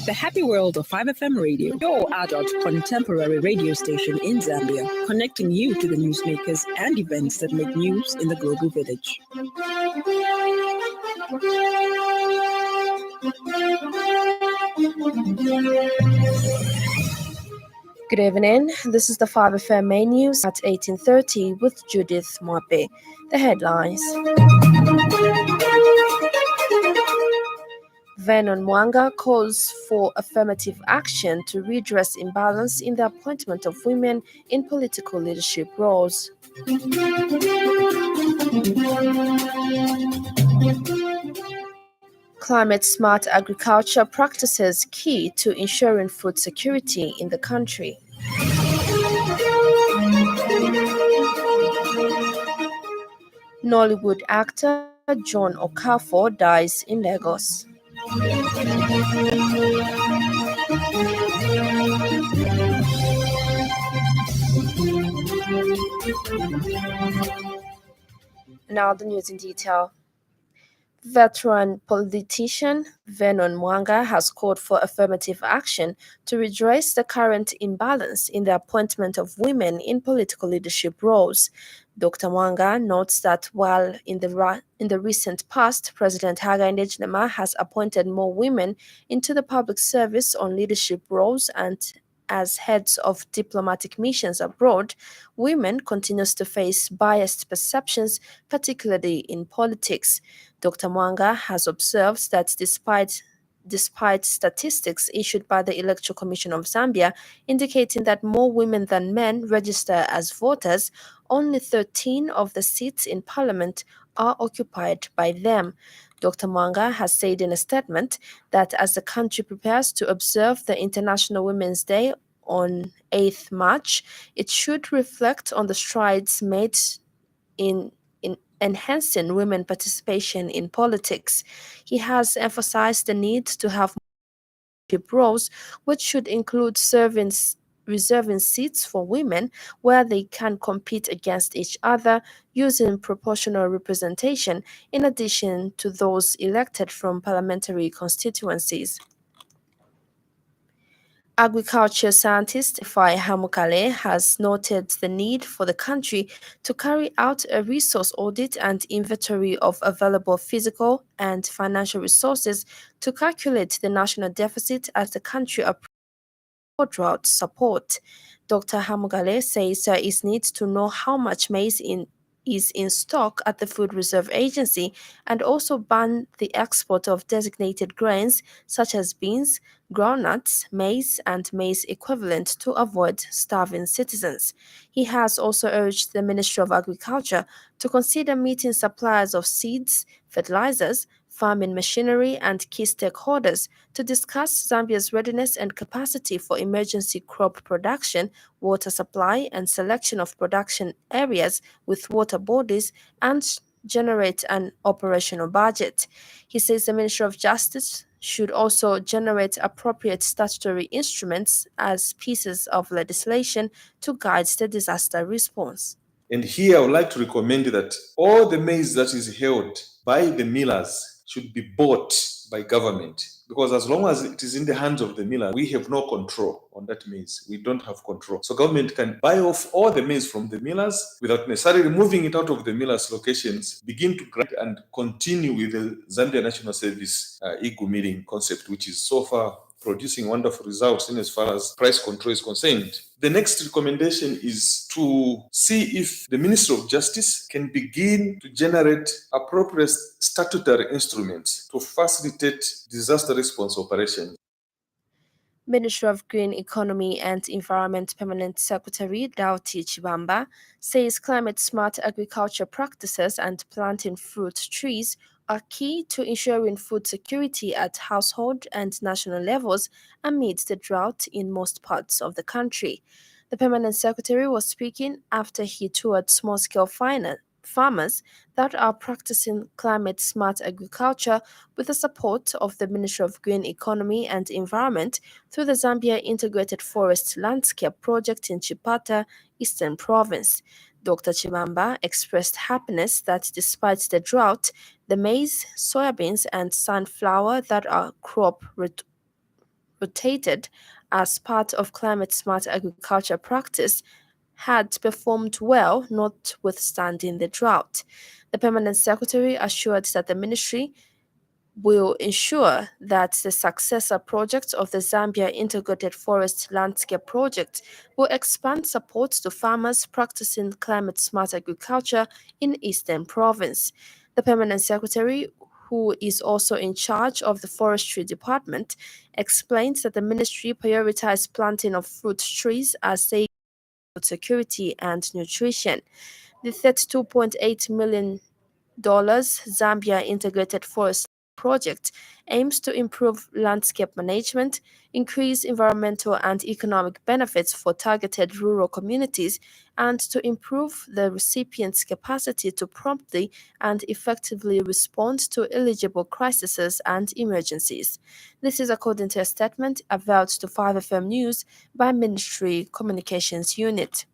The happy world of 5FM Radio, your adult contemporary radio station in Zambia, connecting you to the newsmakers and events that make news in the global village. Good evening. This is the 5FM main news at 18:30 with Judith Mwape. The headlines. Vernon Mwanga calls for affirmative action to redress imbalance in the appointment of women in political leadership roles. Climate-smart agriculture practices key to ensuring food security in the country. Nollywood actor John Okafor dies in Lagos. Now the news in detail. Veteran politician Vernon Mwanga has called for affirmative action to redress the current imbalance in the appointment of women in political leadership roles. Dr. Mwanga notes that while in the recent past, President Hakainde Hichilema has appointed more women into the public service on leadership roles and as heads of diplomatic missions abroad, women continues to face biased perceptions, particularly in politics. Dr. Mwanga has observed that despite statistics issued by the Electoral Commission of Zambia indicating that more women than men register as voters, only 13 of the seats in parliament are occupied by them. Dr. Mwanga has said in a statement that as the country prepares to observe the International Women's Day on 8th March, it should reflect on the strides made in enhancing women participation in politics. He has emphasized the need to have leadership roles, which should include reserving seats for women where they can compete against each other using proportional representation in addition to those elected from parliamentary constituencies. Agriculture scientist Ifai Hamukale has noted the need for the country to carry out a resource audit and inventory of available physical and financial resources to calculate the national deficit as the country approaches drought support. Dr. Hamugale says there is need to know how much maize is in stock at the Food Reserve Agency and also ban the export of designated grains such as beans, groundnuts, maize, and maize equivalent to avoid starving citizens. He has also urged the Ministry of Agriculture to consider meeting suppliers of seeds, fertilizers, farming machinery, and key stakeholders to discuss Zambia's readiness and capacity for emergency crop production, water supply, and selection of production areas with water bodies, and generate an operational budget. He says the Ministry of Justice should also generate appropriate statutory instruments as pieces of legislation to guide the disaster response. And here I would like to recommend that all the maize that is held by the millers should be bought by government, because as long as it is in the hands of the miller, we have no control on that maize. We don't have control. So government can buy off all the maize from the millers without necessarily moving it out of the millers' locations, begin to grind and continue with the Zambia National Service IGU milling concept, which is so far producing wonderful results in as far as price control is concerned. The next recommendation is to see if the Ministry of Justice can begin to generate appropriate statutory instruments to facilitate disaster response operations. Ministry of Green Economy and Environment Permanent Secretary Dauti Chibamba says climate-smart agriculture practices and planting fruit trees are key to ensuring food security at household and national levels amid the drought in most parts of the country. The Permanent Secretary was speaking after he toured small-scale farmers that are practicing climate-smart agriculture with the support of the Ministry of Green Economy and Environment through the Zambia Integrated Forest Landscape Project in Chipata, Eastern Province. Dr. Chibamba expressed happiness that despite the drought, the maize, soybeans, and sunflower that are crop rotated as part of climate-smart agriculture practice had performed well, notwithstanding the drought. The permanent secretary assured that the ministry will ensure that the successor project of the Zambia Integrated Forest Landscape Project will expand support to farmers practicing climate-smart agriculture in Eastern Province. The permanent secretary, who is also in charge of the forestry department, explained that the ministry prioritized planting of fruit trees as they food security and nutrition. The $32.8 million Zambia Integrated Forest Project aims to improve landscape management, increase environmental and economic benefits for targeted rural communities, and to improve the recipient's capacity to promptly and effectively respond to eligible crises and emergencies. This is according to a statement avouched to 5FM News by Ministry Communications Unit.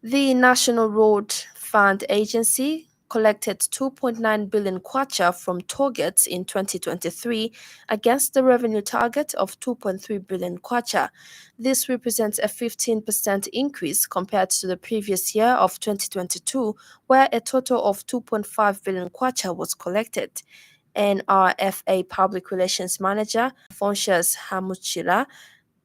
The National Road Fund Agency collected 2.9 billion kwacha from targets in 2023 against the revenue target of 2.3 billion kwacha. This represents a 15% increase compared to the previous year of 2022, where a total of 2.5 billion kwacha was collected. NRFA Public Relations Manager Fonsias Hamuchila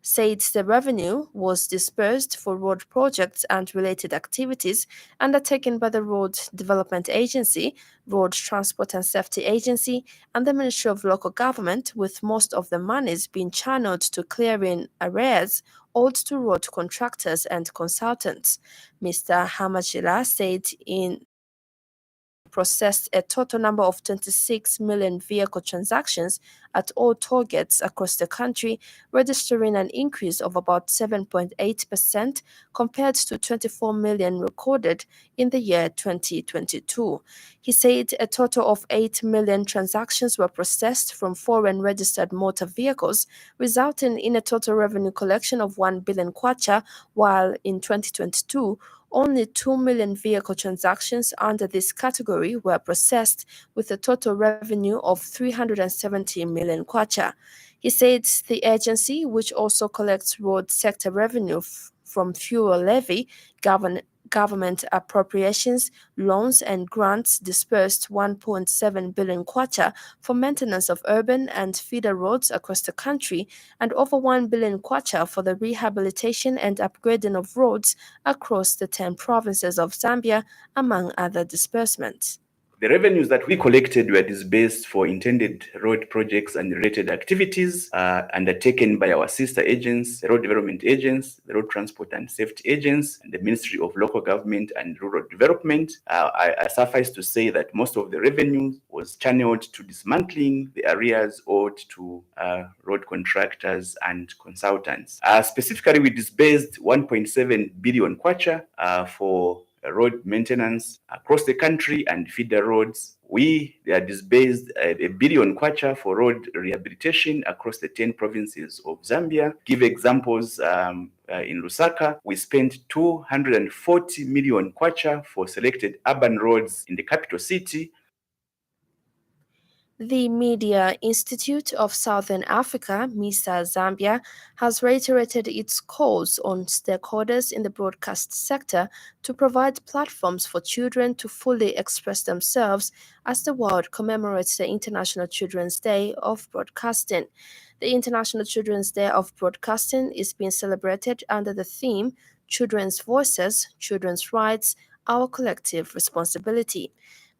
said the revenue was dispersed for road projects and related activities undertaken by the Road Development Agency, Road Transport and Safety Agency, and the Ministry of Local Government, with most of the monies being channeled to clearing arrears owed to road contractors and consultants. Mr. Hamachila said in processed a total number of 26 million vehicle transactions at all toll gates across the country, registering an increase of about 7.8% compared to 24 million recorded in the year 2022. He said a total of 8 million transactions were processed from foreign registered motor vehicles, resulting in a total revenue collection of 1 billion kwacha, while in 2022, only 2 million vehicle transactions under this category were processed, with a total revenue of 370 million kwacha. He said the agency, which also collects road sector revenue from fuel levy, government appropriations, loans and grants, dispersed 1.7 billion kwacha for maintenance of urban and feeder roads across the country and over 1 billion kwacha for the rehabilitation and upgrading of roads across the 10 provinces of Zambia, among other disbursements. The revenues that we collected were disbursed for intended road projects and related activities undertaken by our sister agents, the Road Development Agents, the Road Transport and Safety Agents, and the Ministry of Local Government and Rural Development. I suffice to say that most of the revenue was channeled to dismantling the arrears owed to road contractors and consultants. Specifically, we disbursed 1.7 billion kwacha for road maintenance across the country and feeder roads. We disbursed 1 billion kwacha for road rehabilitation across the 10 provinces of Zambia. Give examples, in Lusaka, we spent 240 million kwacha for selected urban roads in the capital city. The Media Institute of Southern Africa, MISA Zambia, has reiterated its calls on stakeholders in the broadcast sector to provide platforms for children to fully express themselves as the world commemorates the International Children's Day of Broadcasting. The International Children's Day of Broadcasting is being celebrated under the theme Children's Voices, Children's Rights, Our Collective Responsibility.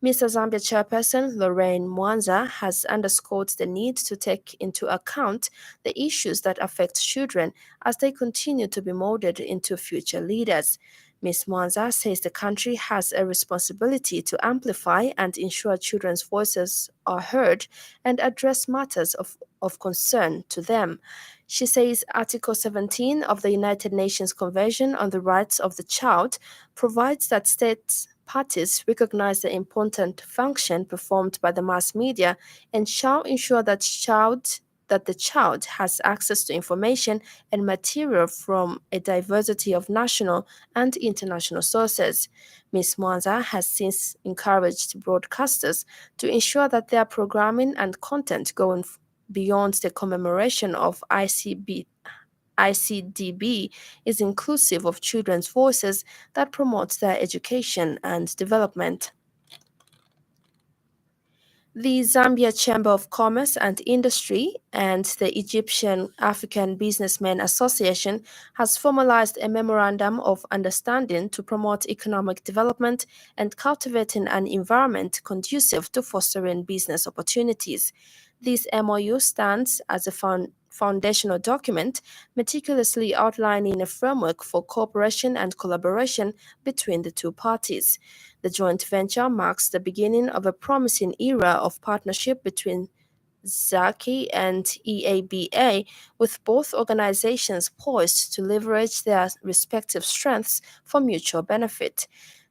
Mr. Zambia Chairperson Lorraine Mwanza has underscored the need to take into account the issues that affect children as they continue to be molded into future leaders. Ms. Mwanza says the country has a responsibility to amplify and ensure children's voices are heard and address matters of concern to them. She says Article 17 of the United Nations Convention on the Rights of the Child provides that states parties recognize the important function performed by the mass media and shall ensure that the child has access to information and material from a diversity of national and international sources. Ms. Mwanza has since encouraged broadcasters to ensure that their programming and content beyond the commemoration of ICDB is inclusive of children's voices that promotes their education and development. The Zambia Chamber of Commerce and Industry and the Egyptian African Businessmen Association has formalized a memorandum of understanding to promote economic development and cultivating an environment conducive to fostering business opportunities. This MOU stands as a foundational document, meticulously outlining a framework for cooperation and collaboration between the two parties. The joint venture marks the beginning of a promising era of partnership between ZACI and EABA, with both organizations poised to leverage their respective strengths for mutual benefit.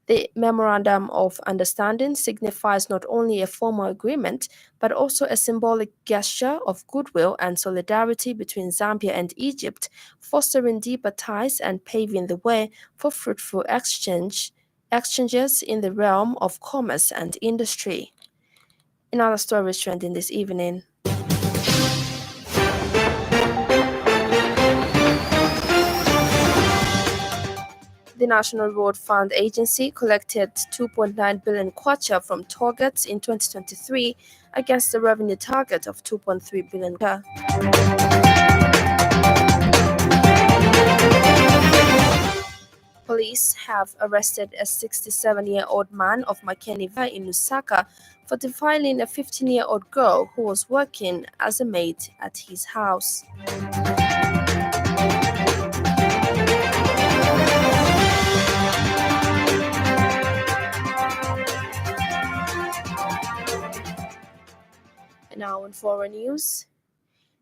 The Memorandum of Understanding signifies not only a formal agreement, but also a symbolic gesture of goodwill and solidarity between Zambia and Egypt, fostering deeper ties and paving the way for fruitful exchanges in the realm of commerce and industry. In other stories trending this evening, the National Road Fund Agency collected 2.9 billion kwacha from targets in 2023 against the revenue target of 2.3 billion kwacha. Police have arrested a 67-year-old man of Makeni in Lusaka for defiling a 15-year-old girl who was working as a maid at his house. Now in foreign news,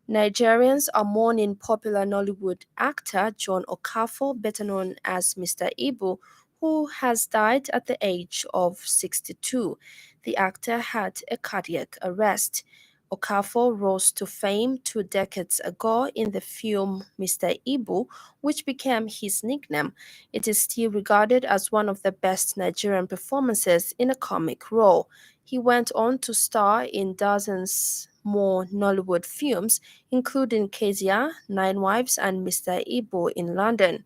Nigerians are mourning popular Nollywood actor John Okafor, better known as Mr. Ibu, who has died at the age of 62. The actor had a cardiac arrest. Okafor rose to fame 2 decades ago in the film Mr. Ibu, which became his nickname. It is still regarded as one of the best Nigerian performances in a comic role. He went on to star in dozens more Nollywood films, including Kezia, Nine Wives, and Mr. Ibu in London.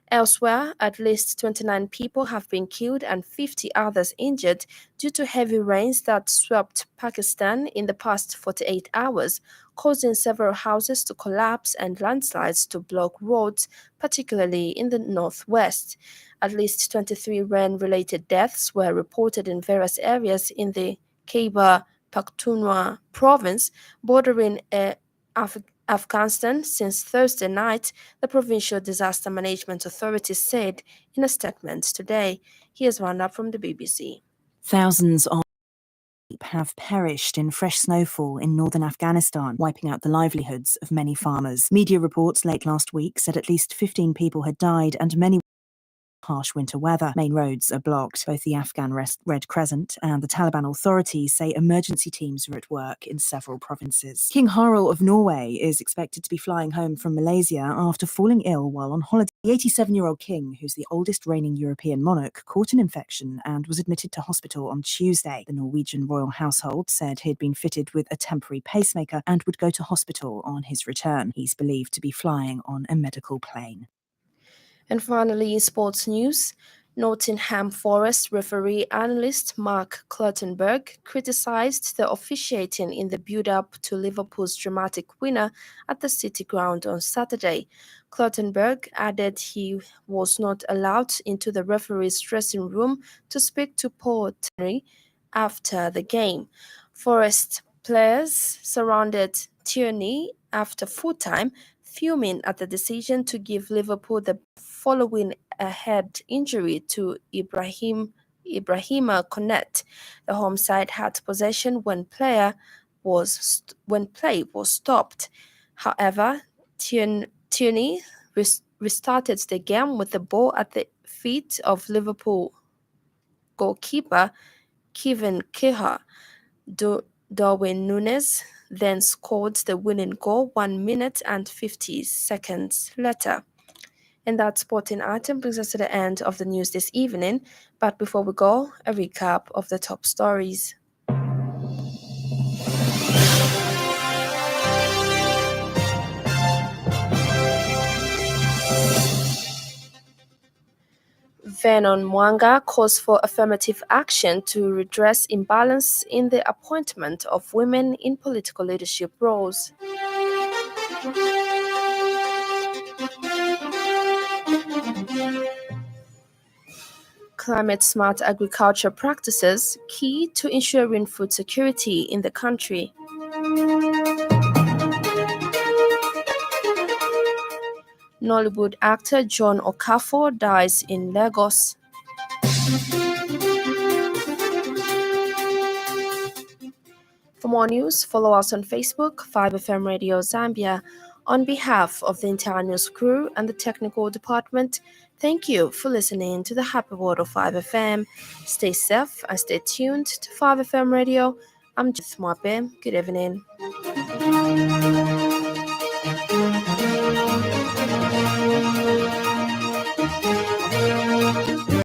Elsewhere, at least 29 people have been killed and 50 others injured due to heavy rains that swept Pakistan in the past 48 hours, causing several houses to collapse and landslides to block roads, particularly in the northwest. At least 23 rain-related deaths were reported in various areas in the Khyber Pakhtunkhwa province, bordering Afghanistan since Thursday night, the Provincial Disaster Management Authority said in a statement today. Here's one up from the BBC. Thousands of sheep have perished in fresh snowfall in northern Afghanistan, wiping out the livelihoods of many farmers. Media reports late last week said at least 15 people had died and many harsh winter weather. Main roads are blocked. Both the Afghan Red Crescent and the Taliban authorities say emergency teams are at work in several provinces. King Harald of Norway is expected to be flying home from Malaysia after falling ill while on holiday. The 87-year-old king, who's the oldest reigning European monarch, caught an infection and was admitted to hospital on Tuesday. The Norwegian royal household said he'd been fitted with a temporary pacemaker and would go to hospital on his return. He's believed to be flying on a medical plane. And finally, in sports news, Nottingham Forest referee analyst Mark Clattenburg criticized the officiating in the build-up to Liverpool's dramatic winner at the City Ground on Saturday. Clattenburg added he was not allowed into the referee's dressing room to speak to Paul Terry after the game. Forest players surrounded Tierney after full-time, fuming at the decision to give Liverpool the following a head injury to Ibrahima Konet. The home side had possession when play was stopped. However, Tierney restarted the game with the ball at the feet of Liverpool goalkeeper Kevin Keha. Darwin Núñez then scored the winning goal 1 minute and 50 seconds later. And that sporting item brings us to the end of the news this evening. But before we go, a recap of the top stories. Vernon Mwanga calls for affirmative action to redress imbalance in the appointment of women in political leadership roles. Climate-smart agriculture practices key to ensuring food security in the country. Nollywood actor John Okafor dies in Lagos. For more news, follow us on Facebook, 5FM Radio Zambia. On behalf of the entire news crew and the technical department, thank you for listening to the Happy World of 5FM. Stay safe and stay tuned to 5FM Radio. I'm Judith Mwape. Good evening.